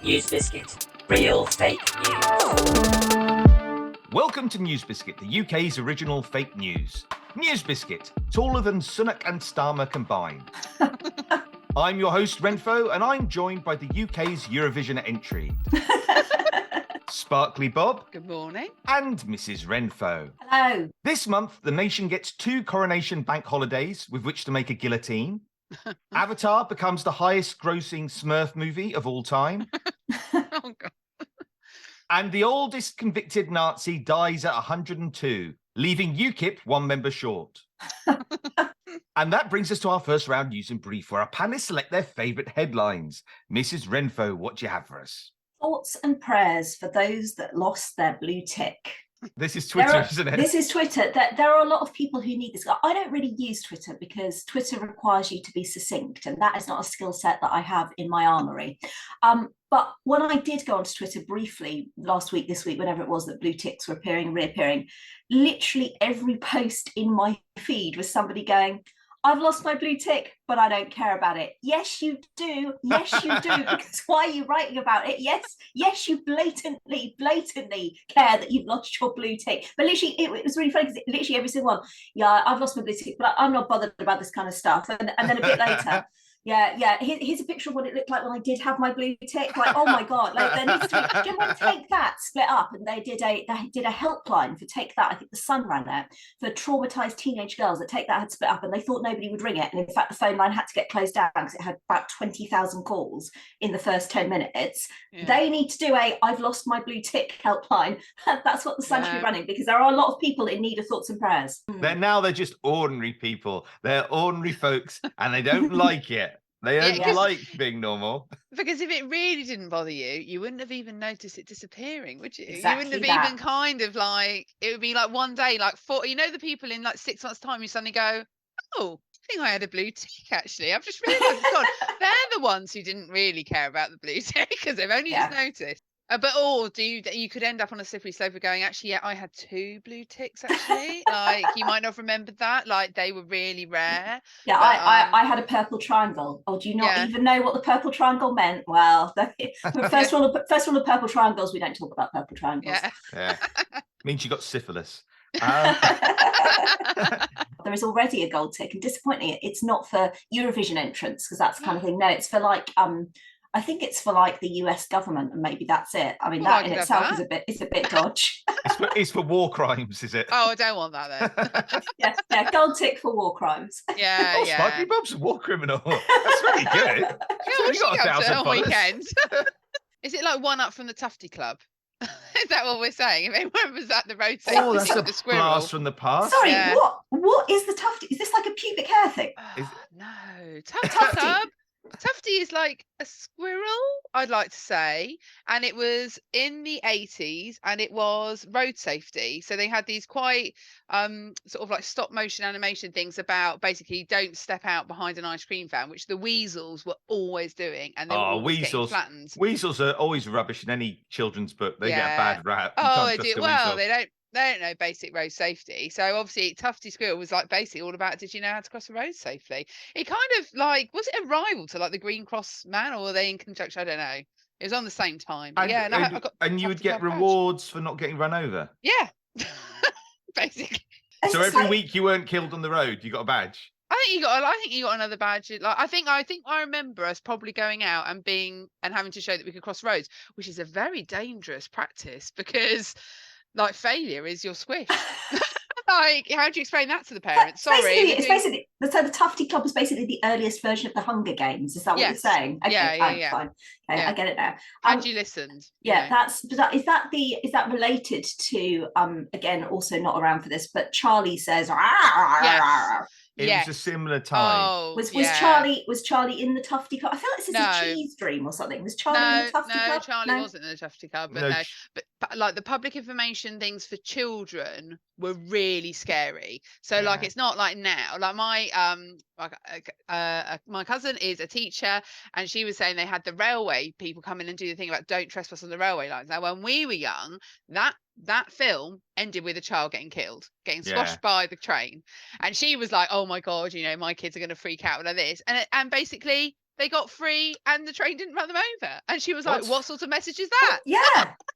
NewsBiscuit. Real fake news. Welcome to NewsBiscuit, the UK's original fake news. NewsBiscuit, taller than Sunak and Starmer combined. I'm your host, Wrenfoe, and I'm joined by the UK's Eurovision entry. SparklyBob. Good morning. And Mrs. Wrenfoe. Hello. This month, the nation gets 2 coronation bank holidays with which to make a guillotine. Avatar becomes the highest grossing Smurf movie of all time. Oh, God. And the oldest convicted Nazi dies at 102, leaving UKIP 1 member short. And that brings us to our first round news and brief, where our panelists select their favourite headlines. Mrs. Wrenfoe, what do you have for us? Thoughts and prayers for those that lost their blue tick. This is Twitter, isn't it? This is Twitter. There are a lot of people who need this. I don't really use Twitter because Twitter requires you to be succinct, and that is not a skill set that I have in my armoury. But when I did go onto Twitter briefly last week, this week, whenever it was that blue ticks were appearing and reappearing, literally every post in my feed was somebody going, I've lost my blue tick, but I don't care about it. Yes, you do. Yes, you do. Because why are you writing about it? Yes, you blatantly care that you've lost your blue tick. But literally, it was really funny because literally every single one, yeah, I've lost my blue tick, but I'm not bothered about this kind of stuff. And then a bit later, yeah. Here's a picture of what it looked like when I did have my blue tick. Like, oh my God! Like, there needs to be. Do you want to Take That split up, and they did a helpline for Take That. I think the Sun ran it for traumatized teenage girls that Take That had split up, and they thought nobody would ring it. And in fact, the phone line had to get closed down because it had about 20,000 calls in the first 10 minutes. Yeah. They need to do a I've lost my blue tick helpline. That's what the Sun should be running, because there are a lot of people in need of thoughts and prayers. They're just ordinary people. They're ordinary folks, and they don't like it. They don't like being normal. Because if it really didn't bother you, you wouldn't have even noticed it disappearing, would you? Exactly. You wouldn't have even kind of like, it would be like one day, like the people in like 6 months' time, you suddenly go, oh, I think I had a blue tick actually. I've just realised, God, they're the ones who didn't really care about the blue tick because they've only just noticed. You could end up on a slippery slope of going, actually, yeah, I had 2 blue ticks, actually. Like, you might not have remembered that. Like, they were really rare. Yeah, but, I had a purple triangle. Oh, do you not even know what the purple triangle meant? Well, first rule of purple triangles, we don't talk about purple triangles. Yeah. Means you got syphilis. There is already a gold tick, and disappointingly, it's not for Eurovision entrants, because that's the kind of thing. No, it's for like I think it's for like the US government, and maybe that's it. I mean, that in itself is a bit dodge. It's for war crimes, is it? Oh, I don't want that then. yeah, gold tick for war crimes. Yeah. SparklyBob's a war criminal. That's really good. Yeah, got 1,000 weekend. Is it like one up from the Tufty Club? Is that what we're saying? If anyone was at the road safety, that's a the squirrel. blast from the past. Sorry, what is the Tufty? Is this like a pubic hair thing? No, Tufty. Tufty is like a squirrel, I'd like to say, and it was in the 80s, and it was road safety. So they had these quite sort of like stop motion animation things about basically don't step out behind an ice cream van, which the weasels were always doing, and they were always getting flattened. Weasels are always rubbish in any children's book. They get a bad rap. Oh, they do. Well, they don't know basic road safety. So obviously Tufty Squirrel was like basically all about, did you know how to cross the road safely? It kind of like, was it a rival to like the Green Cross Man, or were they in conjunction? I don't know. It was on the same time. And you would get rewards for not getting run over. Yeah. Basically. So every week you weren't killed on the road, you got a badge. I think you got another badge. Like I think I remember us probably going out and having to show that we could cross roads, which is a very dangerous practice because like failure is your squish. Like, how do you explain that to the parents? So the Tufty Club was basically the earliest version of the Hunger Games. Is that what you're saying? Okay, yeah. Fine. Okay, I get it now. Had you listened? Yeah, is that related to again, also not around for this, but Charlie says yes. It was a similar time. Oh, was Charlie in the Tufty Club? I feel like this is a cheese dream or something. Was Charlie in the Tufty Club? Charlie wasn't in the Tufty Club, but but like the public information things for children were really scary. So like it's not like now. Like my cousin is a teacher, and she was saying they had the railway people come in and do the thing about don't trespass on the railway lines. Now when we were young, that film ended with a child getting killed, getting squashed by the train, and she was like, oh my God, my kids are going to freak out like this, and basically they got free and the train didn't run them over. And she was like, What? what sort of message is that? Yeah.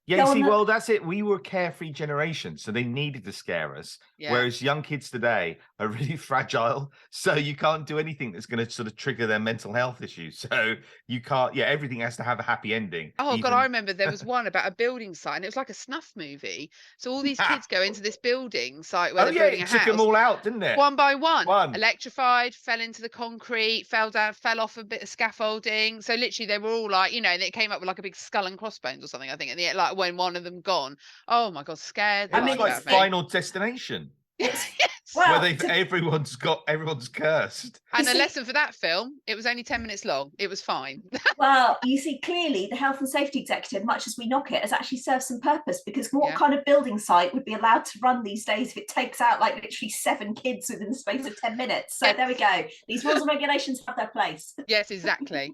Yeah, Go you on see, the- well, that's it. We were a carefree generation, so they needed to scare us. Yeah. Whereas young kids today are really fragile, so you can't do anything that's going to sort of trigger their mental health issues. So you can't, yeah, everything has to have a happy ending. Oh, God, even- I remember there was one about a building site, and it was like a snuff movie. So all these kids go into this building site where Oh, they're yeah, building a it took house. them all out, didn't it? One by one, One. electrified, fell into the concrete, fell down, fell off a bit of scaffolding. So literally, they were all like, and it came up with like a big skull and crossbones or something. I think at the end, like when one of them gone. Oh my God, scared the It was life like out of me. Final Destination, Yes. Well, where everyone's cursed. And You the see- lesson for that film, it was only 10 minutes long. It was fine. Well, you see, clearly the health and safety executive, much as we knock it, has actually served some purpose, because what Yeah. kind of building site would be allowed to run these days if it takes out like literally 7 kids within the space of 10 minutes? So Yes. there we go. These rules and regulations have their place. Yes, exactly.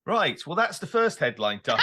Right. Well, that's the first headline done.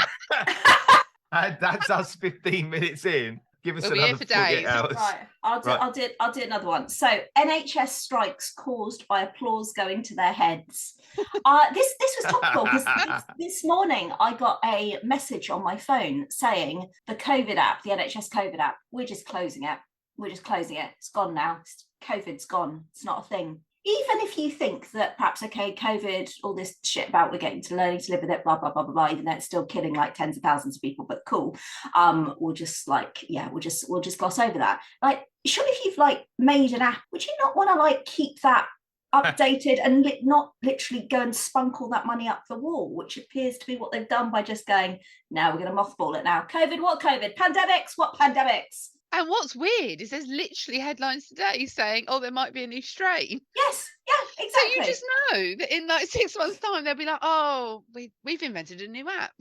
And that's us 15 minutes in. Give us We'll be here another for 48 days. hours. Right, I'll do, Right. I'll do another one. So NHS strikes caused by applause going to their heads. This was topical because this morning I got a message on my phone saying the COVID app, the NHS COVID app, we're just closing it. We're just closing it. It's gone now. COVID's gone. It's not a thing. Even if you think that perhaps, okay, COVID, all this shit about we're getting to learning to live with it, blah, blah, blah, blah, blah, even though it's still killing like tens of thousands of people, but cool. We'll just like, yeah, we'll just gloss over that. Like, surely if you've like made an app, would you not want to like keep that updated and not literally go and spunk all that money up the wall, which appears to be what they've done by just going, no, we're going to mothball it now. COVID, what COVID? Pandemics, what pandemics? And what's weird is there's literally headlines today saying, oh, there might be a new strain. Yes, yeah, exactly. So you just know that in like 6 months' time, they'll be like, oh, we've invented a new app.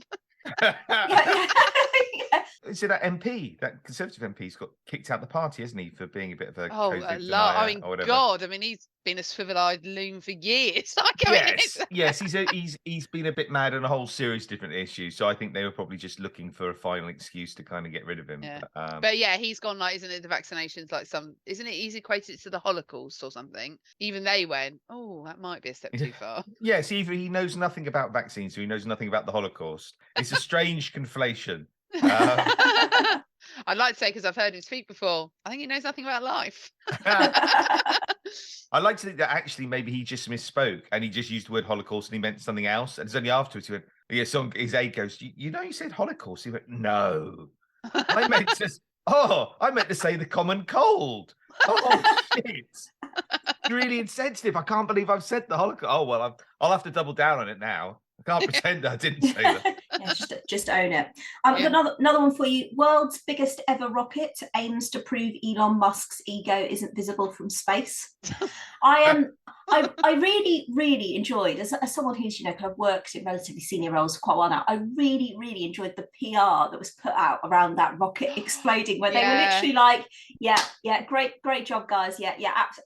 yeah. See that MP, that Conservative MP's got kicked out the party, hasn't he, for being a bit of a Oh, COVID a lot. denier I mean, or whatever. God, I mean, he's been a swivel-eyed loon for years. Like, I mean, Yes, he's been a bit mad on a whole series of different issues. So I think they were probably just looking for a final excuse to kind of get rid of him. Yeah. But, But yeah, he's gone like, isn't it? The vaccinations, like isn't it? He's equated to the Holocaust or something. Even they went, oh, that might be a step too far. yes, either he knows nothing about vaccines, or he knows nothing about the Holocaust. It's a strange conflation. I'd like to say, because I've heard him speak before, I think he knows nothing about life. I like to think that actually maybe he just misspoke and he just used the word Holocaust and he meant something else. And it's only afterwards he went, yeah, his aide goes, you know, you said Holocaust. He went, no, I meant to say the common cold. Oh, shit. Really insensitive. I can't believe I've said the Holocaust. Oh, well, I'll have to double down on it now. I can't pretend I didn't say that. Yeah, just own it. I've got another one for you. World's biggest ever rocket aims to prove Elon Musk's ego isn't visible from space. I really enjoyed, as someone who's kind of worked in relatively senior roles for quite a while now, I really enjoyed the PR that was put out around that rocket exploding, where they were literally like, yeah, great job, guys. Yeah,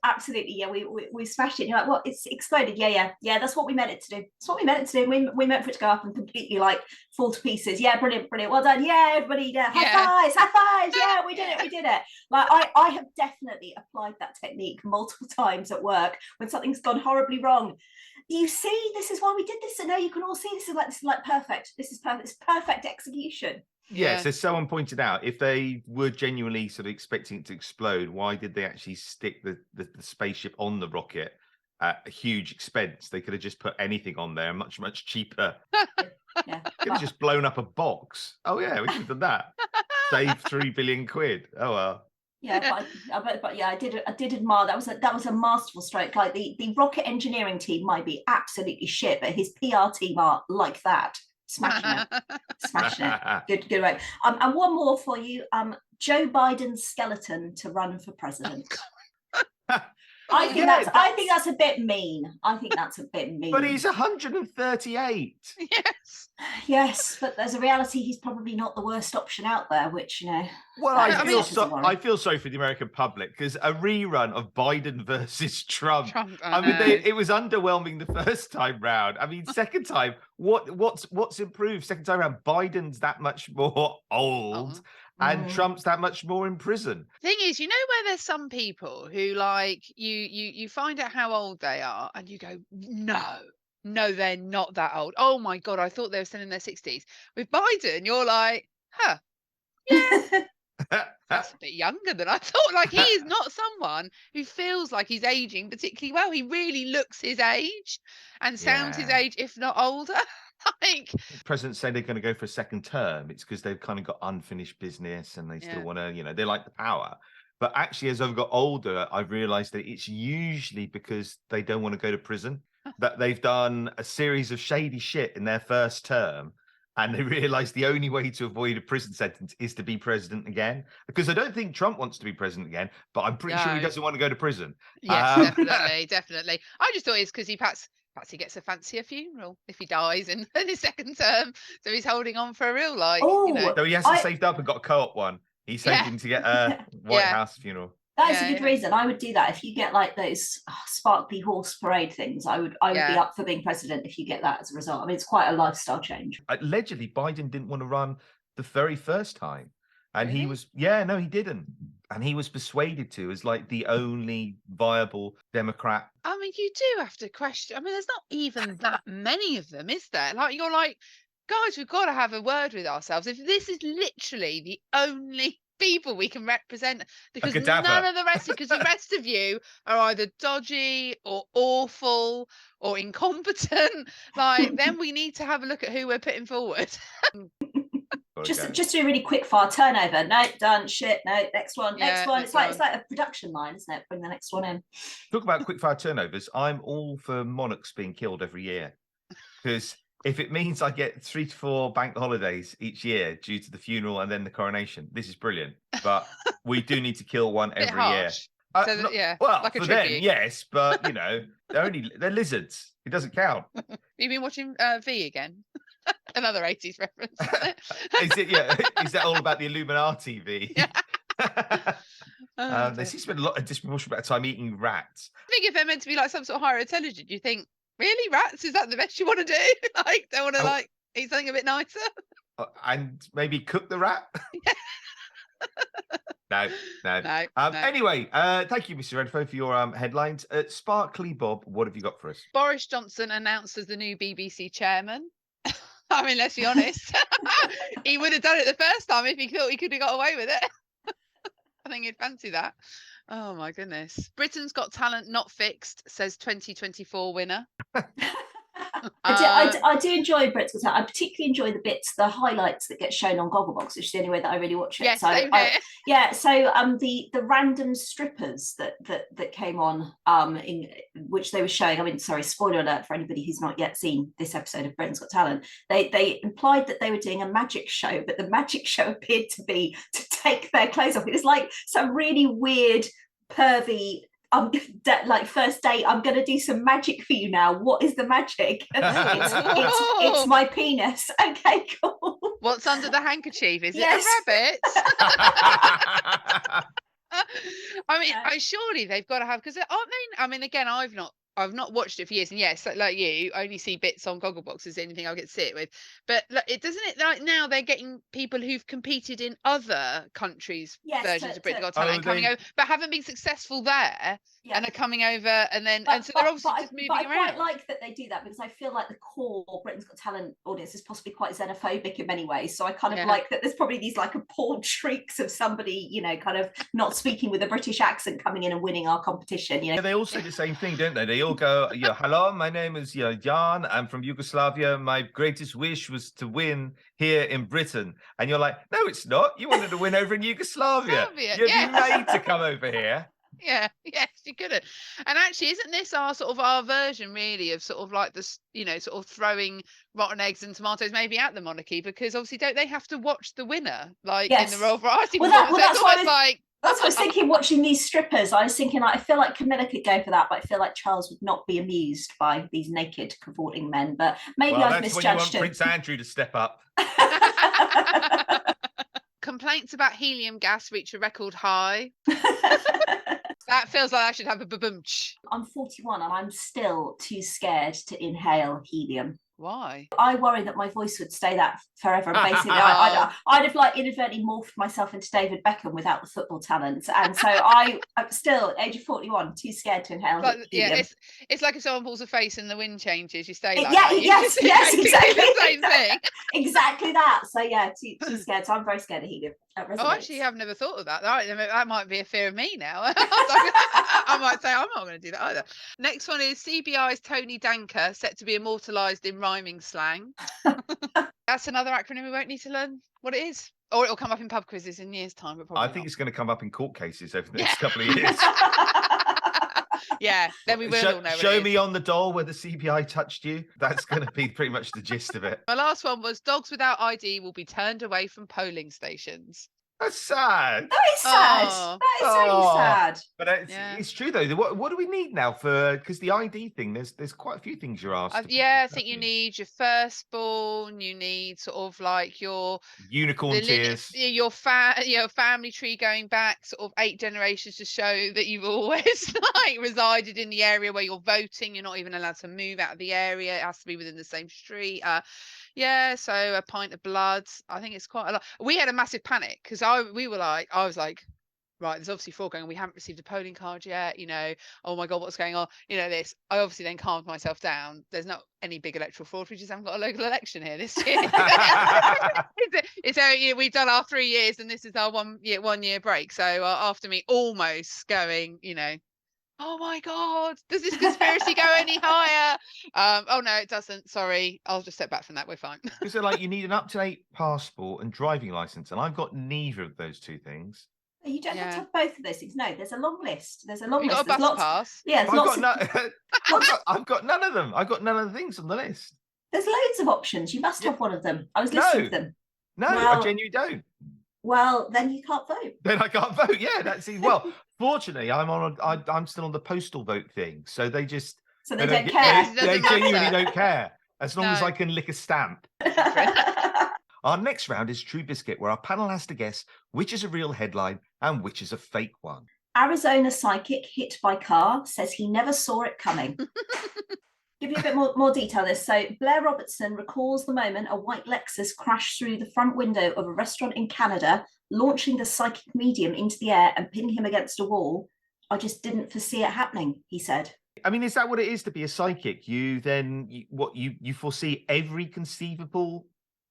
absolutely. Yeah, we smashed it. And you're like, what? It's exploded. Yeah. That's what we meant it to do. That's what we meant it to do. We meant for it to go up and completely like fall to pieces. Yeah, brilliant. Well done. Yeah, everybody. High fives. Yeah, we did it. Like I have definitely applied that technique multiple times at work when something's gone horribly wrong. You see, this is why we did this. So now you can all see this is like perfect. This is perfect. It's perfect execution. Yes, as someone pointed out, if they were genuinely sort of expecting it to explode, why did they actually stick the spaceship on the rocket at a huge expense? They could have just put anything on there, much cheaper. Yeah. Could have just blown up a box. Oh yeah, we could have done that. Save 3 billion quid. Oh well. Yeah, but yeah, I did admire that was a masterful stroke. Like the rocket engineering team might be absolutely shit, but his PR team are like that, smashing it. Good work. And one more for you. Joe Biden's skeleton to run for president. I think that's a bit mean. But he's 138. Yes, but there's a reality he's probably not the worst option out there, which, you know. Well, I feel sorry for the American public because a rerun of Biden versus Trump. I mean, it was underwhelming the first time round. I mean, second time, what's improved? Second time round, Biden's that much more old. And Trump's that much more in prison. Thing is, you know where there's some people who like you find out how old they are and you go, no, no, they're not that old. Oh my God, I thought they were still in their 60s. With Biden, you're like, huh, that's a bit younger than I thought. Like, he is not someone who feels like he's aging particularly well. He really looks his age and sounds his Yeah. age, if not older. Like, Presidents say they're going to go for a second term. It's because they've kind of got unfinished business and they still want to, they like the power. But actually, as I've got older, I've realized that it's usually because they don't want to go to prison, that they've done a series of shady shit in their first term. And they realize the only way to avoid a prison sentence is to be president again. Because I don't think Trump wants to be president again, but I'm pretty sure he No. doesn't want to go to prison. Yes, definitely. I just thought it's because perhaps he gets a fancier funeral if he dies in his second term. So he's holding on for a real, like, So he hasn't saved up and got a co-op one. He's saving to get a White House funeral. That is a good reason. I would do that. If you get like those sparkly horse parade things, I would be up for being president if you get that as a result. I mean, it's quite a lifestyle change. Allegedly, Biden didn't want to run the very first time. And he was, he didn't. And he was persuaded to as like the only viable Democrat. I mean, you do have to question. I mean, there's not even that many of them, is there? Like, you're like, guys, we've got to have a word with ourselves. If this is literally the only people we can represent, because none of the rest of you are either dodgy or awful or incompetent, like, then we need to have a look at who we're putting forward. Just do a really quick fire turnover. No, done. Shit. No, next one. Next one. It's like a production line, isn't it? Bring the next one in. Talk about quick fire turnovers. I'm all for monarchs being killed every year, because if it means I get 3 to 4 bank holidays each year due to the funeral and then the coronation, this is brilliant. But we do need to kill one every year. Well, like for them, yes, but they're lizards. It doesn't count. You've been watching V again? Another 80s reference. Is it? Yeah. Is that all about the Illuminati V? Yeah. They seem to spend a lot of disproportionate amount of time eating rats. I think if they're meant to be like some sort of higher intelligent, you think, really, rats? Is that the best you want to do? Like, they want to eat something a bit nicer? And maybe cook the rat? No. Anyway, thank you, Mr. Wrenfoe, for your headlines. SparklyBob, what have you got for us? Boris Johnson announced as the new BBC chairman. I mean, let's be honest. He would have done it the first time if he thought he could have got away with it. I think he'd fancy that. Oh, my goodness. Britain's Got Talent not fixed, says 2024 winner. I do enjoy Britain's Got Talent. I particularly enjoy the highlights that get shown on Gogglebox, which is the only way that I really watch it. Yes, so the random strippers that came on in which they were showing. I mean, sorry, spoiler alert for anybody who's not yet seen this episode of Britain's Got Talent. They implied that they were doing a magic show, but the magic show appeared to be to take their clothes off. It was like some really weird, pervy. Like first date, I'm gonna do some magic for you now. What is the magic? It's my penis. Okay, cool. What's under the handkerchief? Is it a rabbit? I mean, surely they've got to have, because aren't they? I mean, again, I've not watched it for years, and yes, like you, only see bits on Gogglebox is anything I get to see it with. But like now they're getting people who've competed in other countries' versions of Britain's Got Talent and coming over, but haven't been successful there, and are coming over, and so they're obviously just moving around. I quite like that they do that, because I feel like the core Britain's Got Talent audience is possibly quite xenophobic in many ways. So I kind of like that there's probably these like appalled shrieks of somebody, kind of not speaking with a British accent coming in and winning our competition. Yeah, they all say the same thing, don't they? They all go, hello, my name is Jan. I'm from Yugoslavia. My greatest wish was to win here in Britain. And you're like, no, it's not. You wanted to win over in Yugoslavia. You'd be made to come over here. Yeah, yes, you couldn't. And actually, isn't this our version really of sort of like this, sort of throwing rotten eggs and tomatoes maybe at the monarchy? Because obviously, don't they have to watch the winner, like in the Royal Variety? That's what I was thinking, watching these strippers. I was thinking, I feel like Camilla could go for that, but I feel like Charles would not be amused by these naked, cavorting men. But maybe I've misjudged him. That's when you want Prince Andrew to step up. Complaints about helium gas reach a record high. That feels like I should have a ba-boom. I'm 41 and I'm still too scared to inhale helium. Why? I worry that my voice would stay that forever. Basically, I'd have like inadvertently morphed myself into David Beckham without the football talent, and so I'm still age of 41, too scared to inhale. Like, yeah, it's like if someone pulls a face and the wind changes, you stay like yeah, that. yes, exactly the same thing. Exactly that. So yeah, too scared. So I'm very scared of helium. Oh, actually, I've never thought of that. That might be a fear of me now. I might say I'm not going to do that either. Next one is CBI's Tony Danker, set to be immortalised in rhyming slang. That's another acronym we won't need to learn what it is. Or it'll come up in pub quizzes in years' time. But probably I think not. it's going to come up in court cases over the next couple of years. Yeah, then we will all know. Show me on the doll where the CBI touched you. That's going to be pretty much the gist of it. My last one was dogs without ID will be turned away from polling stations. That's sad. That is sad. Oh. That is really sad. But it's true though. What do we need now for? Because the ID thing, there's quite a few things you're asked. I think you need your firstborn. You need sort of like your unicorn tears. Your family tree going back sort of 8 generations to show that you've always like resided in the area where you're voting. You're not even allowed to move out of the area. It has to be within the same street. Yeah, so a pint of blood. I think it's quite a lot. We had a massive panic because I was like, right, there's obviously fraud going on. We haven't received a polling card yet. Oh my God, what's going on? This. I obviously then calmed myself down. There's not any big electoral fraud. We just haven't got a local election here this year. We've done our 3 years and this is our 1 year break. So after me almost going, oh my God, does this conspiracy go any higher? Oh no, it doesn't. Sorry, I'll just step back from that. We're fine. Because you need an up-to-date passport and driving license, and I've got neither of those two things. You don't have to have both of those things. No, there's a long list. There's a long list. You got a bus pass? Yeah, I've got none of them. I've got none of the things on the list. There's loads of options. You must have one of them. I was listing them. No, I genuinely don't. Well, then you can't vote. Then I can't vote. Yeah, that's it. Well, fortunately, I'm still on the postal vote thing, so they don't care. They genuinely don't care as long as I can lick a stamp. Our next round is True Biscuit, where our panel has to guess which is a real headline and which is a fake one. Arizona psychic hit by car says he never saw it coming. Give you a bit more detail on this. So Blair Robertson recalls the moment a white Lexus crashed through the front window of a restaurant in Canada, launching the psychic medium into the air and pinning him against a wall. I just didn't foresee it happening, he said. I mean, is that what it is to be a psychic? You foresee every conceivable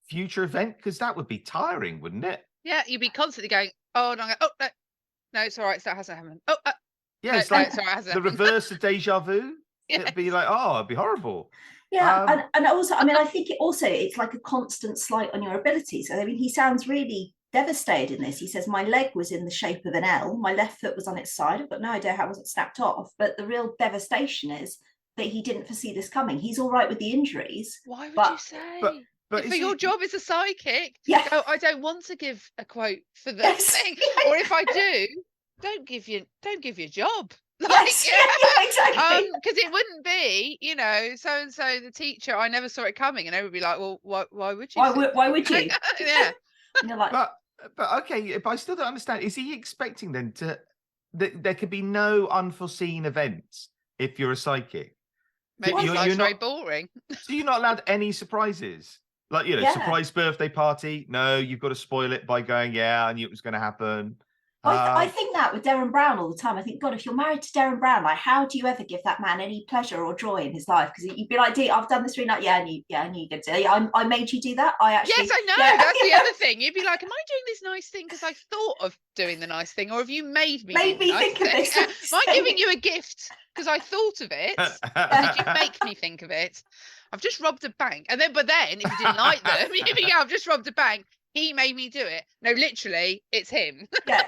future event? Because that would be tiring, wouldn't it? Yeah, you'd be constantly going, oh, no, it's all right, that hasn't happened. Oh, yeah, it's like the reverse of deja vu. Yes. It'd be like, it'd be horrible. Yeah, and also, I mean, I think it's like a constant slight on your abilities. I mean, he sounds really devastated in this. He says, my leg was in the shape of an L, my left foot was on its side. I've got no idea how it wasn't snapped off. But the real devastation is that he didn't foresee this coming. He's all right with the injuries. Why would you say? But if your job is a psychic, go, I don't want to give a quote for the thing. Or if I do, don't give your job. Exactly. Because it wouldn't be, so and so the teacher. I never saw it coming, and everybody would be like, well, why would you? Why would you? Yeah. And you're like, but okay, but I still don't understand. Is he expecting then that there could be no unforeseen events if you're a psychic? Maybe life's very boring. So you're not allowed any surprises, like surprise birthday party. No, you've got to spoil it by going, yeah, I knew it was going to happen. I think that with Darren Brown all the time. I think, God, if you're married to Darren Brown, like, how do you ever give that man any pleasure or joy in his life? Because you'd be like, I've done this really nice. I knew you did it. I made you do that. Yes, I know. Yeah. That's the other thing. You'd be like, am I doing this nice thing because I thought of doing the nice thing, or have you made me think of this? Am I giving you a gift because I thought of it? Did you make me think of it? I've just robbed a bank, but then if you didn't like them, you'd be, I've just robbed a bank. He made me do it. No, literally, it's him. Yeah.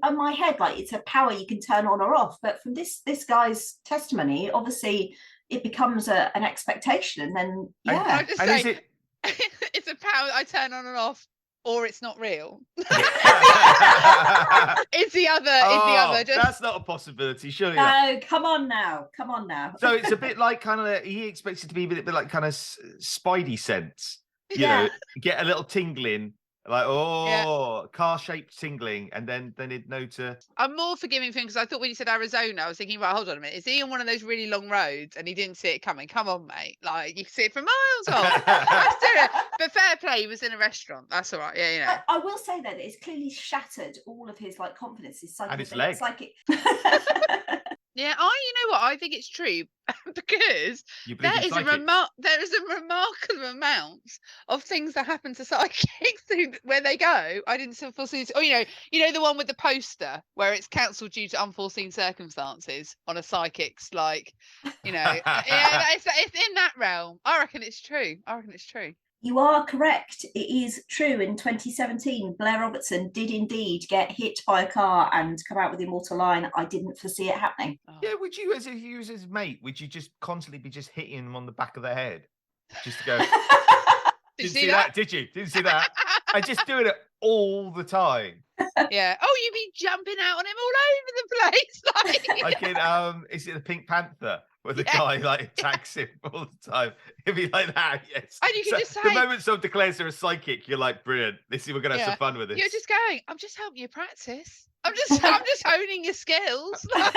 On my head, like, it's a power you can turn on or off. But from this guy's testimony, obviously, it becomes an expectation. And then, yeah. And is it... it's a power I turn on and off, or it's not real. It's the other. That's not a possibility, surely. No, come on now. So it's a bit like he expects it to be a bit like kind of spidey sense. Get a little tingling Like, car-shaped tingling, and then it'd know to. I'm more forgiving for him because I thought when you said Arizona, I was thinking, right, hold on a minute. Is he on one of those really long roads and he didn't see it coming? Come on, mate. Like, you can see it from miles off. Let's do it. But fair play, he was in a restaurant. That's all right. Yeah, you know. I will say that it's clearly shattered all of his like confidence. His psychic, And his leg. psychic. Yeah, you know what? I think it's true because You believe in psychics? there is a remarkable amount of things that happen to psychics where they go. I didn't foresee. Oh, you know the one with the poster where it's cancelled due to unforeseen circumstances on a psychic's, like, yeah, it's in that realm. I reckon it's true. You are correct. It is true. In 2017, Blair Robertson did indeed get hit by a car and come out with the immortal line, "I didn't foresee it happening." Oh. Yeah, would you, as if you was his mate, would you just constantly be just hitting him on the back of the head? Just to go, Did you see that? Did you? Didn't see that? And just doing it all the time. Yeah. Oh, you'd be jumping out on him all over the place. Like in, is it the Pink Panther? Where the guy like attacks him all the time. It'd be like that, yes. And you can just say, the moment someone declares they're a psychic, you're like, brilliant. We're gonna have some fun with this. You're just going, I'm just helping you practice. I'm just honing your skills. Not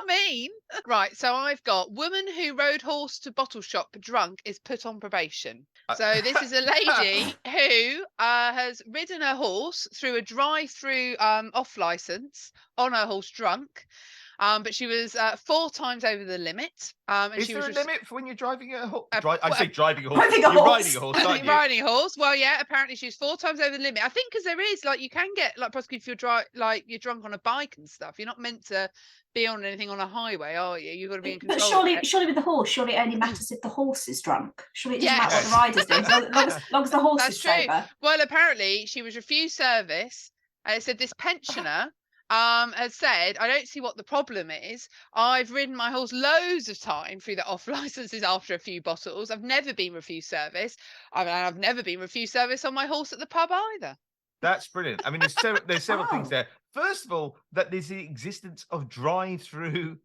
mean. Right, so I've got woman who rode horse to bottle shop drunk is put on probation. So this is a lady who has ridden her horse through a drive-through off license on her horse drunk. But she was 4 times over the limit. And is she there was a limit for when you're driving a horse? I say driving a horse. Riding a You're horse. riding a horse, aren't you? Riding a horse. Well, yeah. Apparently, she was 4 times over the limit. I think because there is you can get prosecuted if you're drunk on a bike and stuff. You're not meant to be on anything on a highway, are you? You've got to be in control. But surely with the horse, surely it only matters if the horse is drunk. Surely it doesn't matter what the rider's doing, as long as the horse is sober. Well, apparently she was refused service, and it said this pensioner has said, I don't see what the problem is. I've ridden my horse loads of time through the off licenses after a few bottles. I've never been refused service. I've never been refused service on my horse at the pub either. That's brilliant. I mean, there's several things there. First of all, that there's the existence of drive-through.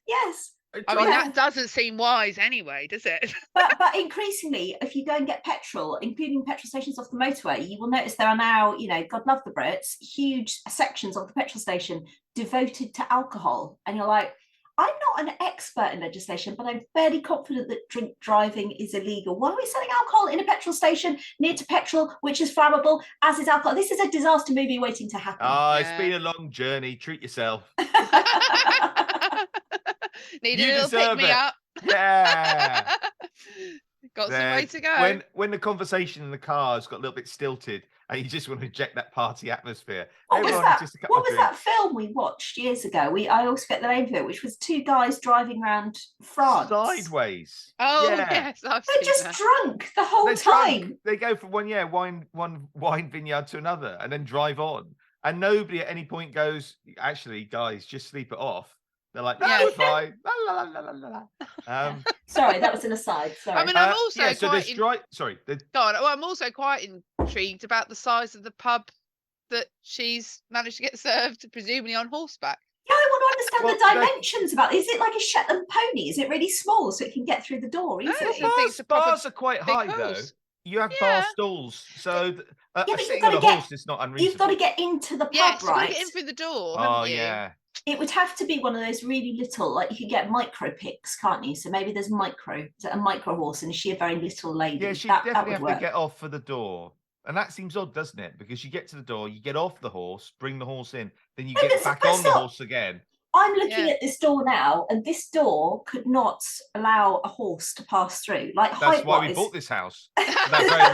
Yes. I mean, that doesn't seem wise anyway, does it? But increasingly, if you go and get petrol, including petrol stations off the motorway, you will notice there are now, God love the Brits, huge sections of the petrol station devoted to alcohol. And you're like, I'm not an expert in legislation, but I'm fairly confident that drink driving is illegal. Why are we selling alcohol in a petrol station near to petrol, which is flammable, as is alcohol? This is a disaster movie waiting to happen. It's been a long journey. Treat yourself. Need a little pick-me-up. Yeah. Got some way to go. When the conversation in the car has got a little bit stilted and you just want to inject that party atmosphere. What was that film we watched years ago? I always forget the name of it, which was 2 guys driving around France. Sideways. Oh, yes. They're just drunk the whole time. Drunk. They go from one wine vineyard to another and then drive on. And nobody at any point goes, actually, guys, just sleep it off. They're like, no, we're fine. La, la, la, la, la. Sorry, that was an aside. Sorry. I mean, I'm also I'm also quite intrigued about the size of the pub that she's managed to get served, presumably on horseback. Yeah, I want to understand the dimensions about it. Is it like a Shetland pony? Is it really small so it can get through the door easily? Bars are quite high, though. You have bar stools, so sitting on a horse is not unreasonable. You've got to get into the pub, right? You've got to get in through the door, haven't you? Yeah. It would have to be one of those really little, like you can get micro picks, can't you? So maybe there's a micro horse, and is she a very little lady? Yeah, she definitely have to get off for the door. And that seems odd, doesn't it? Because you get to the door, you get off the horse, bring the horse in, then you get back on the horse again. I'm looking at this door now, and this door could not allow a horse to pass through. That's why we bought this house. For that very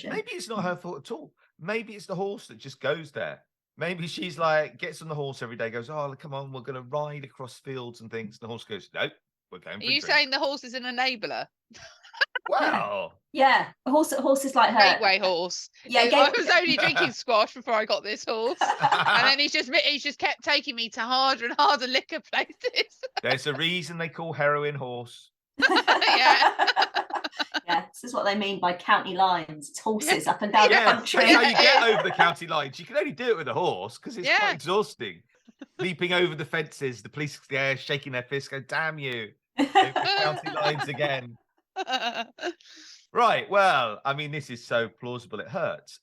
reason. Maybe it's not her fault at all. Maybe it's the horse that just goes there. Maybe she's like, gets on the horse every day, goes, oh, come on, we're going to ride across fields and things. And the horse goes, nope, we're going for Are you saying the horse is an enabler? Well. Yeah, a horse is like her. Gateway horse. Yeah, I was only drinking squash before I got this horse. And then he's just kept taking me to harder and harder liquor places. There's a reason they call heroin horse. Yeah. Yeah, this is what they mean by county lines. It's horses up and down the country. That's how you get over the county lines. You can only do it with a horse because it's quite exhausting. Leaping over the fences, the police shaking their fists, going, damn you. Over the county lines again. Right. Well, I mean, this is so plausible it hurts.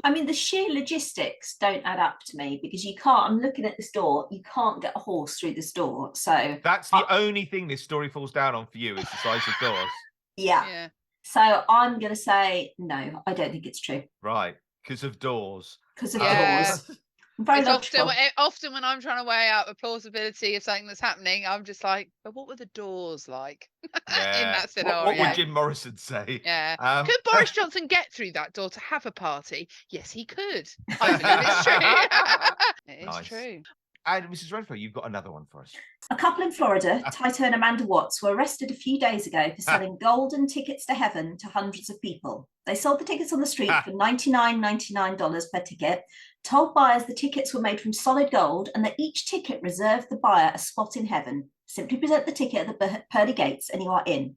I mean, the sheer logistics don't add up to me because you can't. I'm looking at this door. You can't get a horse through this door. So That's the only thing this story falls down on for you is the size of doors. yeah. So I'm going to say no. I don't think it's true Right. Because of doors. because of Yeah. doors. Very It's logical. often when I'm trying to weigh out the plausibility of something that's happening, I'm just like, but what were the doors like in that scenario? What would Jim Morrison say? Yeah. Could Boris Johnson get through that door to have a party? Yes, he could. I believe it's true. It is Nice. true. And Mrs. Wrenfoe, you've got another one for us. A couple in Florida, Taito and Amanda Watts, were arrested a few days ago for selling golden tickets to heaven to hundreds of people. They sold the tickets on the street for $99.99 per ticket, told buyers the tickets were made from solid gold and that each ticket reserved the buyer a spot in heaven. Simply present the ticket at the pearly gates and you are in.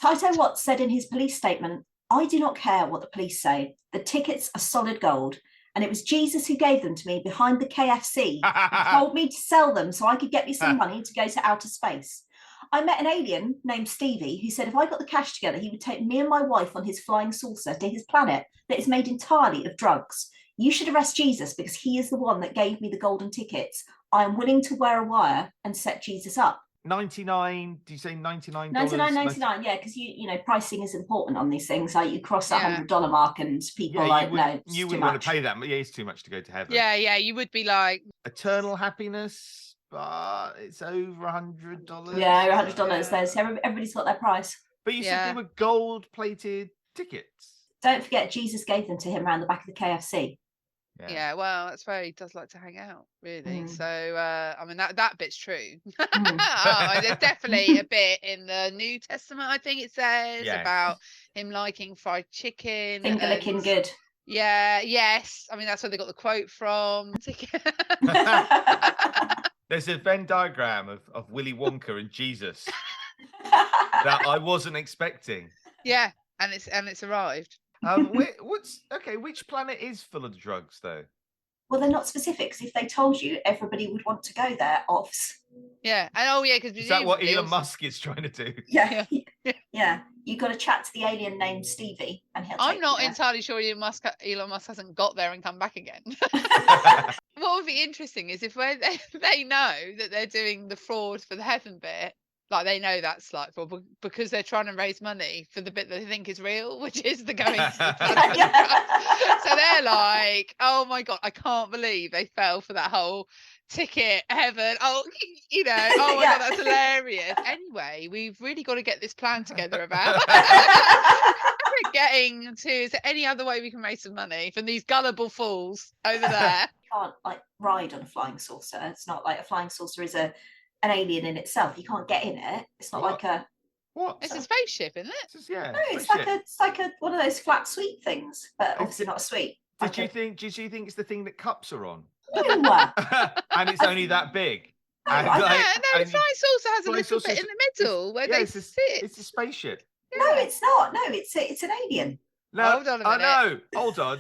Taito Watts said in his police statement, "I do not care what the police say. The tickets are solid gold. And it was Jesus who gave them to me behind the KFC. He told me to sell them so I could get me some money to go to outer space. I met an alien named Stevie who said if I got the cash together, he would take me and my wife on his flying saucer to his planet that is made entirely of drugs. You should arrest Jesus because he is the one that gave me the golden tickets. I am willing to wear a wire and set Jesus up." 99, do you say $99? $99.99, yeah, because you know pricing is important on these things. Like you cross the $100 mark and people no, you wouldn't want to pay that. Yeah, it's too much to go to heaven. Yeah, you would be like eternal happiness, but it's over $100. Yeah, $100. There's everybody's got their price. But you said they were gold-plated tickets. Don't forget, Jesus gave them to him around the back of the KFC. Yeah, well, that's where he does like to hang out, really. So, I mean, that bit's true. There's definitely a bit in the New Testament, I think it says, about him liking fried chicken. Finger licking good. Yeah, yes. I mean, that's where they got the quote from. There's a Venn diagram of Willy Wonka and Jesus that I wasn't expecting. Yeah, and it's arrived. Which planet is full of drugs though? Well, they're not specific because if they told you, everybody would want to go there. Yeah, and because is that what Elon Musk is trying to do? Yeah. You got to chat to the alien named Stevie, and he'll. I'm not entirely sure Elon Musk hasn't got there and come back again. What would be interesting is if they know that they're doing the fraud for the heaven bit. Like they know that's like for because they're trying to raise money for the bit that they think is real, which is the going to the So they're like, oh my God, I can't believe they fell for that whole ticket heaven. Oh, oh my God, that's hilarious. Anyway, we've really got to get this plan together about we're getting to, is there any other way we can raise some money from these gullible fools over there? You can't like ride on a flying saucer. It's not like a flying saucer is an alien in itself. You can't get in it. It's not like a It's a spaceship, isn't it? No, it's like a one of those flat suite things, but obviously not a suite. Did you think it's the thing that cups are on? No. And it's only that big. No, the flying saucer has a little bit in the middle where they sit. It's a spaceship. No, it's not. No, it's an alien. No, hold on a minute. No, hold on.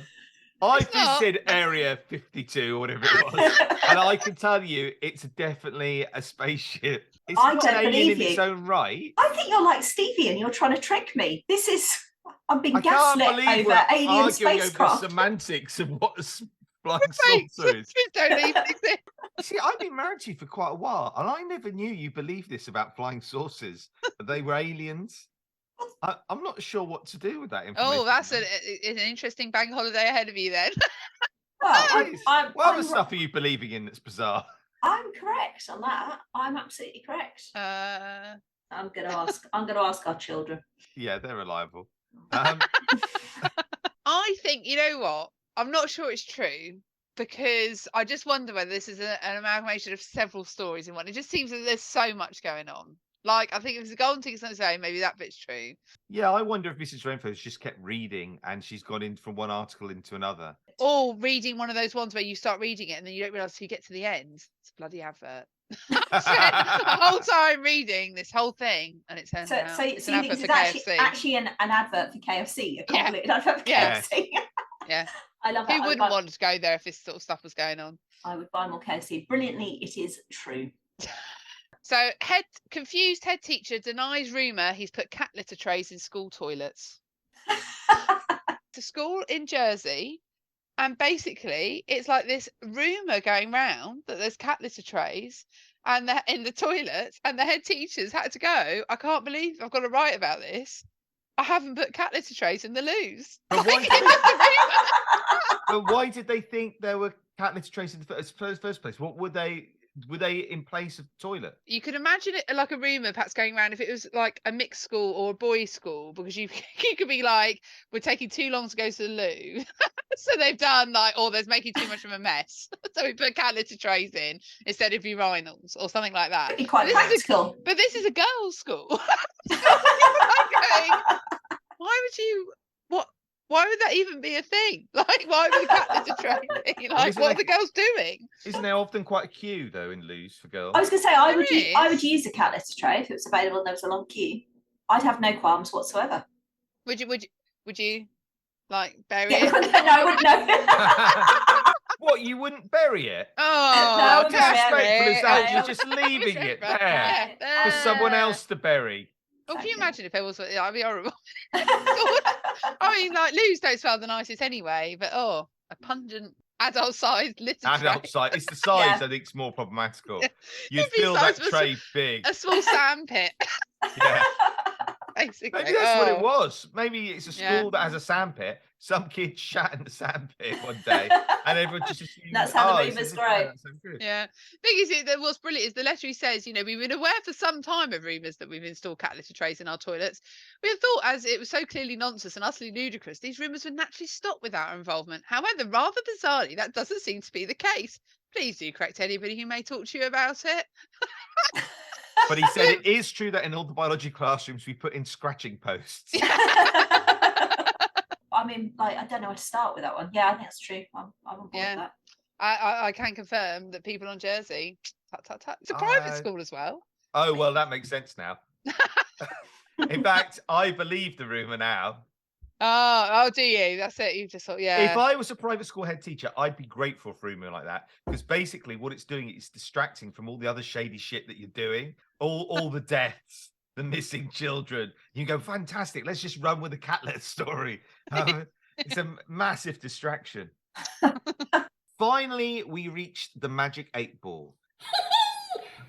I visited Area 52 or whatever it was, and I can tell you it's definitely a spaceship. It's not an alien in its own right. I think you're like Stevie and you're trying to trick me. I'm being gaslit over alien spacecraft. The semantics of what a flying saucer is. Don't even exist. See, I've been married to you for quite a while, and I never knew you believed this about flying saucers, that they were aliens. I'm not sure what to do with that information. Oh, that's an interesting bank holiday ahead of you then. Well, what other stuff are you believing in that's bizarre? I'm correct on that. I'm absolutely correct. I'm gonna ask our children. Yeah, they're reliable. I think, you know what? I'm not sure it's true because I just wonder whether this is an amalgamation of several stories in one. It just seems that there's so much going on. Like, I think if it's a golden ticket's not saying, maybe that bit's true. Yeah, I wonder if Mrs. Wrenfoe has just kept reading and she's gone in from one article into another. Or reading one of those ones where you start reading it and then you don't realise till you get to the end. It's a bloody advert. Spent the whole time reading this whole thing and it turns out it's an advert for KFC. Actually an advert for KFC. A convoluted advert for KFC. Yeah. I love it. Who wouldn't want to go there if this sort of stuff was going on? I would buy more KFC. Brilliantly, it is true. So confused head teacher denies rumour he's put cat litter trays in school toilets. To school in Jersey, and basically it's like this rumour going round that there's cat litter trays and in the toilets, and the head teachers had to go, I can't believe I've got to write about this. I haven't put cat litter trays in the loos. But Like, it's just a rumour. But why did they think there were cat litter trays in the first place? What were they? Were they in place of the toilet? You could imagine it like a rumour perhaps going around if it was like a mixed school or a boys' school, because you could be like, we're taking too long to go to the loo. So they've done like, or there's making too much of a mess. So we put cat litter trays in instead of urinals or something like that. It'd be quite This is practical. But this is a girls' school. So you're like going, why would you, why would that even be a thing? Like, why would the cat litter tray be? Like, what are the girls doing? Isn't there often quite a queue though in loos for girls? I was going to say I There would is. use a cat litter tray if it was available and there was a long queue. I'd have no qualms whatsoever. Would you like bury Yeah, it? no, I wouldn't know. What, you wouldn't bury it? Oh, No, Disrespectful bury is that? it. You're just leaving it there Yeah, for someone there. else to bury. Well, can you Exactly. imagine if there was? That'd be horrible. I mean, like loos don't smell the nicest anyway, but a pungent adult-sized litter tray. Adult size. It's the size Yeah. I think is more problematical. Yeah. You'd It'd be feel size that of a tray big. A small sandpit, Yeah. basically. Maybe that's what it Oh. was. Maybe it's a school Yeah. that has a sandpit. Some kid shat in the sandpit one day, and everyone just assumed That's how the it's rumours a- grow. that's so good. Yeah. Thing is, what's brilliant is the letter he says, we've been aware for some time of rumours that we've installed cat litter trays in our toilets. We have thought, as it was so clearly nonsense and utterly ludicrous, these rumours would naturally stop with our involvement. However, rather bizarrely, that doesn't seem to be the case. Please do correct anybody who may talk to you about it. But he said it is true that in all the biology classrooms we put in scratching posts. I mean, like, I don't know where to start with that one. Yeah, I think that's true. I'm on board Yeah. with that. I can confirm that people on Jersey, tut. It's a private school as well. Oh, well, that makes sense now. In fact, I believe the rumour now. Oh, do you? That's it. You just thought, yeah. If I was a private school head teacher, I'd be grateful for a rumour like that, because basically what it's doing is distracting from all the other shady shit that you're doing, all the deaths, the missing children. You go, fantastic, let's just run with the cat litter story. It's a massive distraction. Finally, we reached the magic 8 ball.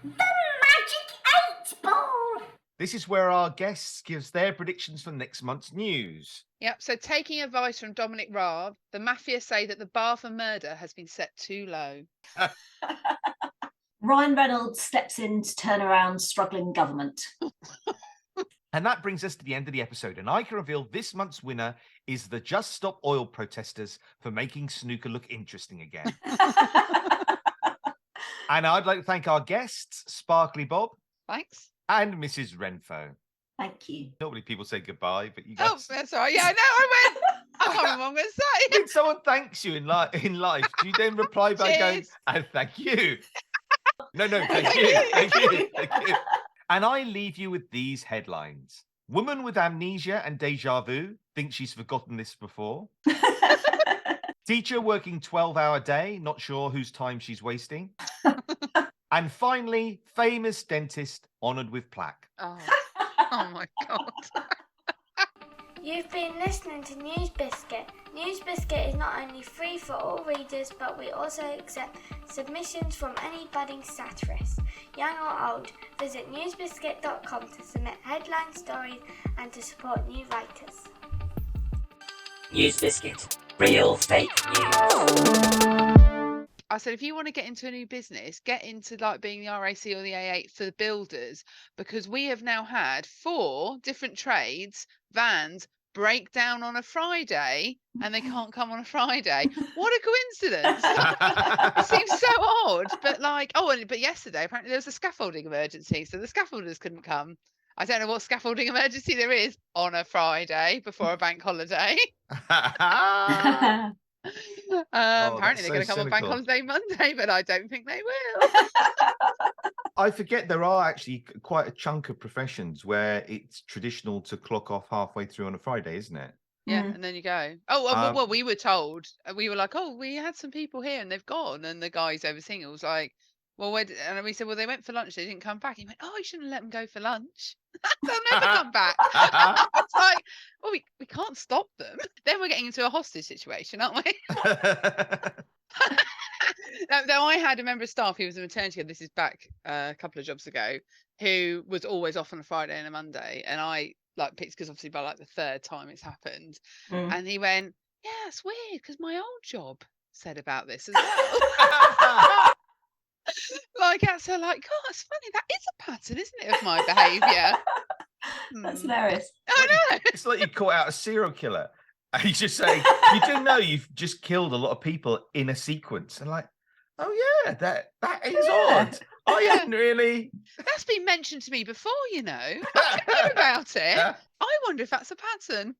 The magic 8 ball. This is where our guests gives their predictions for next month's news. Yep. So taking advice from Dominic Raab, the mafia say that the bar for murder has been set too low. Ryan Reynolds steps in to turn around struggling government. And that brings us to the end of the episode. And I can reveal this month's winner is the Just Stop Oil protesters for making snooker look interesting again. And I'd like to thank our guests, SparklyBob Thanks. and Mrs. Wrenfoe. Thank you. Normally people say goodbye, but you Oh, guys... that's all right. Yeah, no, I went. I can't remember what I'm going to say. When someone thanks you in life, do you then reply by going, Cheers. and thank you? No, thank you, thank you, thank you. And I leave you with these headlines. Woman with amnesia and deja vu thinks she's forgotten this before. Teacher working 12-hour day, not sure whose time she's wasting. And finally, famous dentist honoured with plaque. Oh my God. You've been listening to NewsBiscuit. NewsBiscuit is not only free for all readers, but we also accept submissions from any budding satirists, young or old. Visit newsbiscuit.com to submit headline stories and to support new writers. NewsBiscuit. Real fake news. I said, if you want to get into a new business, get into like being the RAC or the A8 for the builders, because we have now had 4 different trades, vans, break down on a Friday and they can't come on a Friday. What a coincidence. It seems so odd, but but yesterday apparently there was a scaffolding emergency, so the scaffolders couldn't come. I don't know what scaffolding emergency there is on a Friday before a bank holiday. Apparently they're going to come on bank holiday Monday, but I don't think they will. I forget there are actually quite a chunk of professions where it's traditional to clock off halfway through on a Friday, isn't it? Yeah, Mm. and then you go. Well, we were told, we were like, oh, we had some people here and they've gone, and the guys overseeing it was like, well, and we said, well, they went for lunch. They didn't come back. He went, oh, you shouldn't let them go for lunch. They'll never come back. It's like, well, we can't stop them. Then we're getting into a hostage situation, aren't we? Now, I had a member of staff who was a maternity leave. This is back a couple of jobs ago, who was always off on a Friday and a Monday, and I picked because obviously by the third time it's happened, and he went, yeah, it's weird because my old job said about this as well. So God, it's funny. That is a pattern, isn't it, of my behaviour? That's hilarious. I know. It's like you caught out a serial killer. And you just say, you do know you've just killed a lot of people in a sequence. And oh yeah, that is odd. I hadn't really. That's been mentioned to me before, I forgot about it. I wonder if that's a pattern.